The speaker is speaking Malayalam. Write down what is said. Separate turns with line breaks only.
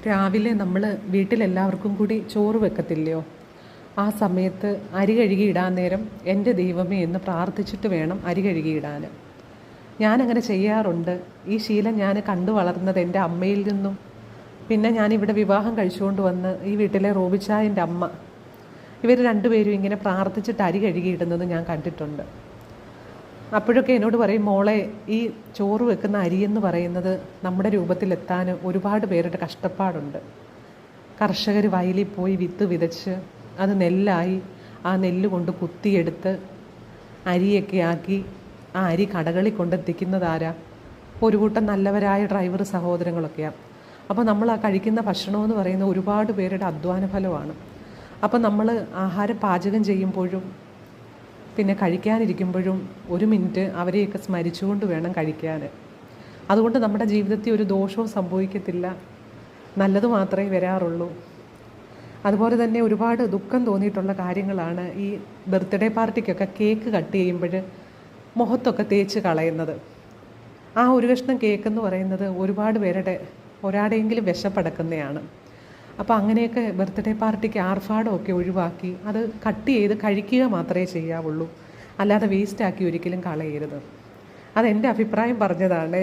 രാവിലെ നമ്മൾ വീട്ടിലെല്ലാവർക്കും കൂടി ചോറ് വെക്കത്തില്ലയോ? ആ സമയത്ത് അരി കഴുകി ഇടാൻ നേരം എൻ്റെ ദൈവമേ എന്ന് പ്രാർത്ഥിച്ചിട്ട് വേണം അരി കഴുകി ഇടാൻ. ഞാനങ്ങനെ ചെയ്യാറുണ്ട്. ഈ ശീലം ഞാൻ കണ്ടു വളർന്നത് എൻ്റെ അമ്മയിൽ നിന്നും. പിന്നെ ഞാനിവിടെ വിവാഹം കഴിച്ചുകൊണ്ട് വന്ന് ഈ വീട്ടിലെ റോബിച്ചായൻ്റെ അമ്മ, ഇവർ രണ്ടുപേരും ഇങ്ങനെ പ്രാർത്ഥിച്ചിട്ട് അരി കഴുകിയിടുന്നത് ഞാൻ കണ്ടിട്ടുണ്ട്. അപ്പോഴൊക്കെ എന്നോട് പറയും, മോളെ, ഈ ചോറ് വെക്കുന്ന അരിയെന്ന് പറയുന്നത് നമ്മുടെ രൂപത്തിലെത്താൻ ഒരുപാട് പേരുടെ കഷ്ടപ്പാടുണ്ട്. കർഷകർ വയലിൽ പോയി വിത്ത് വിതച്ച് അത് നെല്ലായി ആ നെല്ല് കൊണ്ട് കുത്തിയെടുത്ത് അരിയൊക്കെ ആക്കി ആ അരി കടകളിൽ കൊണ്ടെത്തിക്കുന്നതാരാ? ഒരു കൂട്ടം നല്ലവരായ ഡ്രൈവർ സഹോദരങ്ങളൊക്കെയാണ്. അപ്പോൾ നമ്മൾ ആ കഴിക്കുന്ന ഭക്ഷണമെന്ന് പറയുന്ന ഒരുപാട് പേരുടെ അധ്വാന ഫലമാണ്. അപ്പോൾ നമ്മൾ ആഹാരം പാചകം ചെയ്യുമ്പോഴും പിന്നെ കഴിക്കാനിരിക്കുമ്പോഴും ഒരു മിനിറ്റ് അവരെയൊക്കെ സ്മരിച്ചുകൊണ്ട് വേണം കഴിക്കാൻ. അതുകൊണ്ട് നമ്മുടെ ജീവിതത്തിൽ ഒരു ദോഷവും സംഭവിക്കത്തില്ല, നല്ലത് മാത്രമേ വരാറുള്ളൂ. അതുപോലെ തന്നെ ഒരുപാട് ദുഃഖം തോന്നിയിട്ടുള്ള കാര്യങ്ങളാണ് ഈ ബർത്ത്ഡേ പാർട്ടിക്കൊക്കെ കേക്ക് കട്ട് ചെയ്യുമ്പോൾ മുഖത്തൊക്കെ തേച്ച് കളയുന്നത്. ആ ഒരു കഷ്ണം കേക്ക് എന്ന് പറയുന്നത് ഒരുപാട് പേരുടെ ഒരാടെയെങ്കിലും വിശപ്പടക്കുന്നതാണ്. അപ്പോൾ അങ്ങനെയൊക്കെ ബർത്ത്ഡേ പാർട്ടിക്ക് ആർഭാടമൊക്കെ ഒഴിവാക്കി അത് കട്ട് ചെയ്ത് കഴിക്കുക മാത്രമേ ചെയ്യാവുള്ളൂ, അല്ലാതെ വേസ്റ്റാക്കി ഒരിക്കലും കളയരുത്. അതെൻ്റെ അഭിപ്രായം പറഞ്ഞതാണ്.